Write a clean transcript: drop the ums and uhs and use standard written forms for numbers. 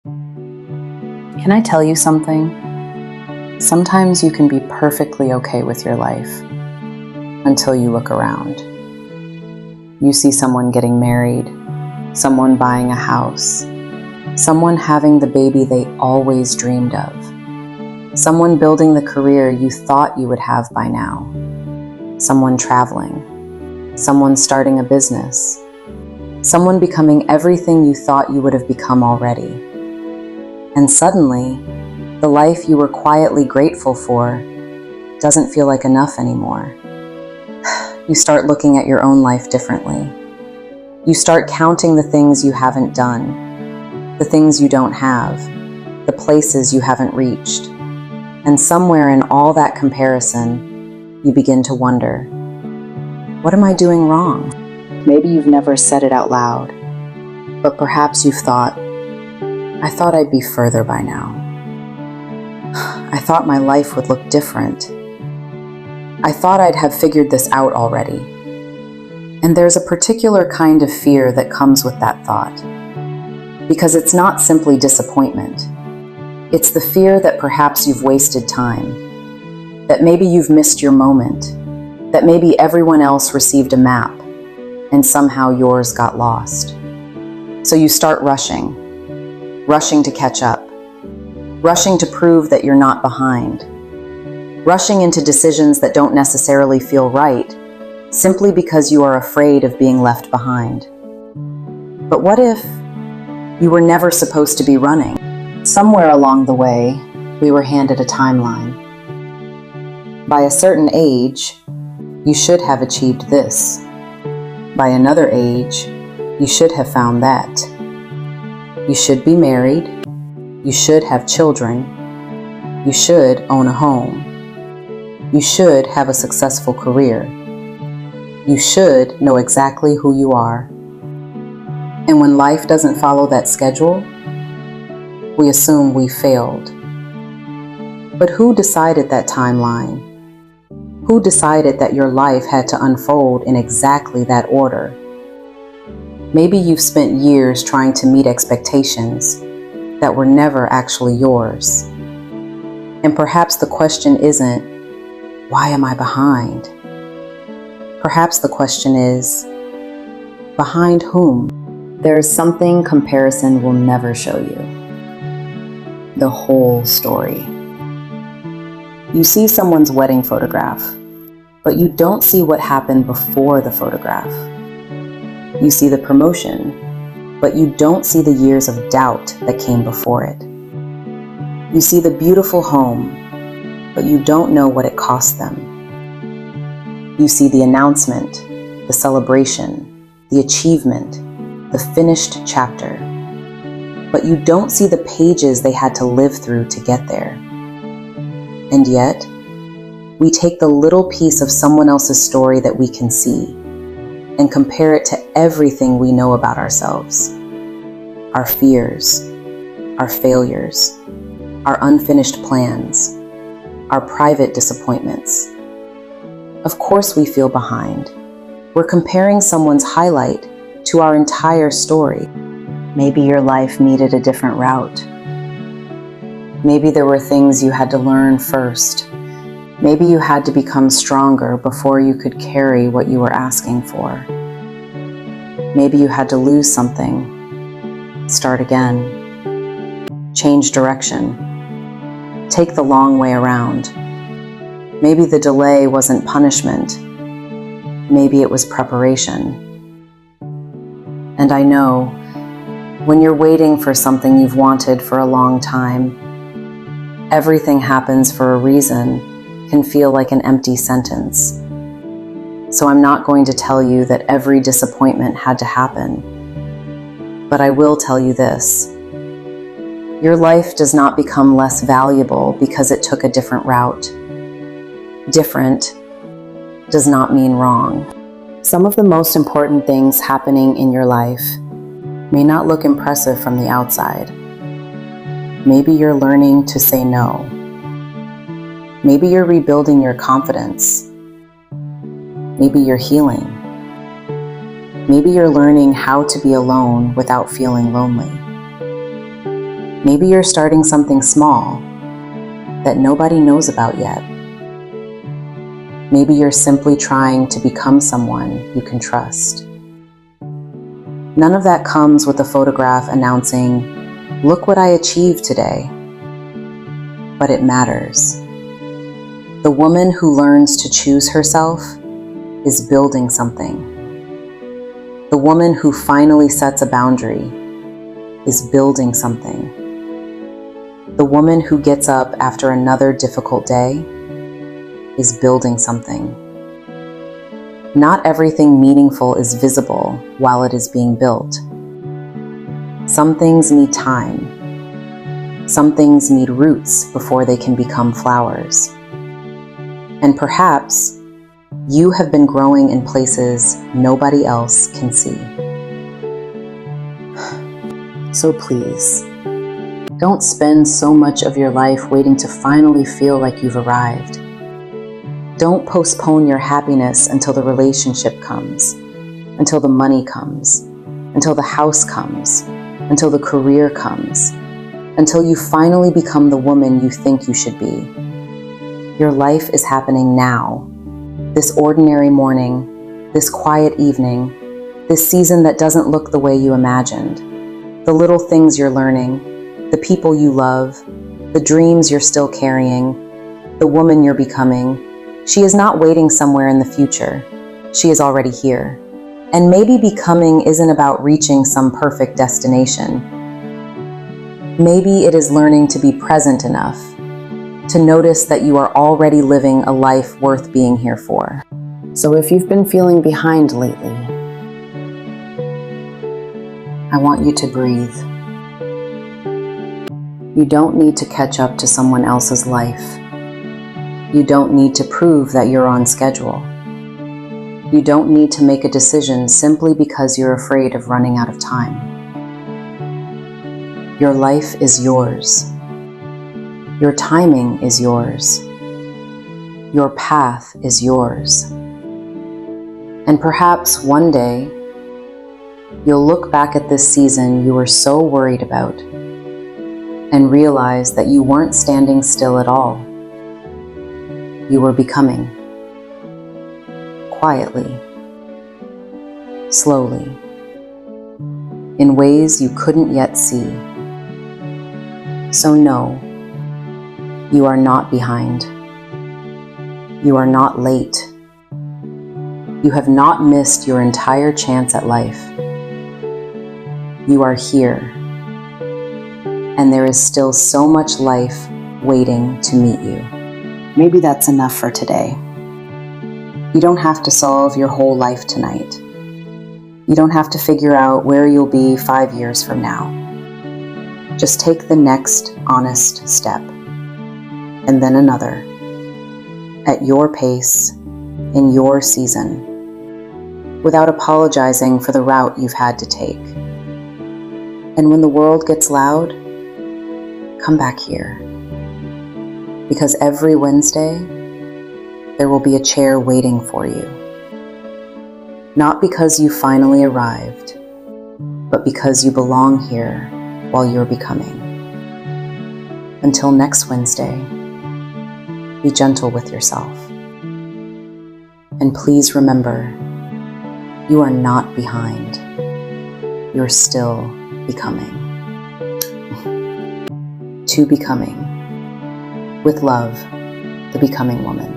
Can I tell you something? Sometimes you can be perfectly okay with your life until you look around. You see someone getting married, someone buying a house, someone having the baby they always dreamed of, someone building the career you thought you would have by now, someone traveling, someone starting a business, someone becoming everything you thought you would have become already. And suddenly, the life you were quietly grateful for doesn't feel like enough anymore. You start looking at your own life differently. You start counting the things you haven't done, the things you don't have, the places you haven't reached. And somewhere in all that comparison, you begin to wonder, what am I doing wrong? Maybe you've never said it out loud, but perhaps you've thought, I thought I'd be further by now. I thought my life would look different. I thought I'd have figured this out already. And there's a particular kind of fear that comes with that thought. Because it's not simply disappointment. It's the fear that perhaps you've wasted time. That maybe you've missed your moment. That maybe everyone else received a map and somehow yours got lost. So you start rushing to catch up, rushing to prove that you're not behind, rushing into decisions that don't necessarily feel right, simply because you are afraid of being left behind. But what if you were never supposed to be running? Somewhere along the way, we were handed a timeline. By a certain age, you should have achieved this. By another age, you should have found that. You should be married. You should have children. You should own a home. You should have a successful career. You should know exactly who you are. And when life doesn't follow that schedule, we assume we failed. But who decided that timeline? Who decided that your life had to unfold in exactly that order? Maybe you've spent years trying to meet expectations that were never actually yours. And perhaps the question isn't, why am I behind? Perhaps the question is, behind whom? There is something comparison will never show you. The whole story. You see someone's wedding photograph, but you don't see what happened before the photograph. You see the promotion, but you don't see the years of doubt that came before it. You see the beautiful home, but you don't know what it cost them. You see the announcement, the celebration, the achievement, the finished chapter, but you don't see the pages they had to live through to get there. And yet, we take the little piece of someone else's story that we can see and compare it to everything we know about ourselves. Our fears, our failures, our unfinished plans, our private disappointments. Of course we feel behind. We're comparing someone's highlight to our entire story. Maybe your life needed a different route. Maybe there were things you had to learn first. Maybe you had to become stronger before you could carry what you were asking for. Maybe you had to lose something, start again, change direction, take the long way around. Maybe the delay wasn't punishment. Maybe it was preparation. And I know, when you're waiting for something you've wanted for a long time, everything happens for a reason can feel like an empty sentence. So I'm not going to tell you that every disappointment had to happen. But I will tell you this. Your life does not become less valuable because it took a different route. Different does not mean wrong. Some of the most important things happening in your life may not look impressive from the outside. Maybe you're learning to say no. Maybe you're rebuilding your confidence. Maybe you're healing. Maybe you're learning how to be alone without feeling lonely. Maybe you're starting something small that nobody knows about yet. Maybe you're simply trying to become someone you can trust. None of that comes with a photograph announcing, "Look what I achieved today." But it matters. The woman who learns to choose herself is building something. The woman who finally sets a boundary is building something. The woman who gets up after another difficult day is building something. Not everything meaningful is visible while it is being built. Some things need time. Some things need roots before they can become flowers. And perhaps you have been growing in places nobody else can see. So please, don't spend so much of your life waiting to finally feel like you've arrived. Don't postpone your happiness until the relationship comes, until the money comes, until the house comes, until the career comes, until you finally become the woman you think you should be. Your life is happening now. This ordinary morning, this quiet evening, this season that doesn't look the way you imagined. The little things you're learning, the people you love, the dreams you're still carrying, the woman you're becoming. She is not waiting somewhere in the future. She is already here. And maybe becoming isn't about reaching some perfect destination. Maybe it is learning to be present enough to notice that you are already living a life worth being here for. So if you've been feeling behind lately, I want you to breathe. You don't need to catch up to someone else's life. You don't need to prove that you're on schedule. You don't need to make a decision simply because you're afraid of running out of time. Your life is yours. Your timing is yours. Your path is yours. And perhaps one day, you'll look back at this season you were so worried about and realize that you weren't standing still at all. You were becoming. Quietly. Slowly. In ways you couldn't yet see. So no, you are not behind. You are not late. You have not missed your entire chance at life. You are here. And there is still so much life waiting to meet you. Maybe that's enough for today. You don't have to solve your whole life tonight. You don't have to figure out where you'll be 5 years from now. Just take the next honest step, and then another, at your pace, in your season, without apologizing for the route you've had to take. And when the world gets loud, come back here. Because every Wednesday, there will be a chair waiting for you. Not because you finally arrived, but because you belong here while you're becoming. Until next Wednesday, be gentle with yourself. And please remember, you are not behind. You're still becoming. To Becoming. With love, the Becoming Woman.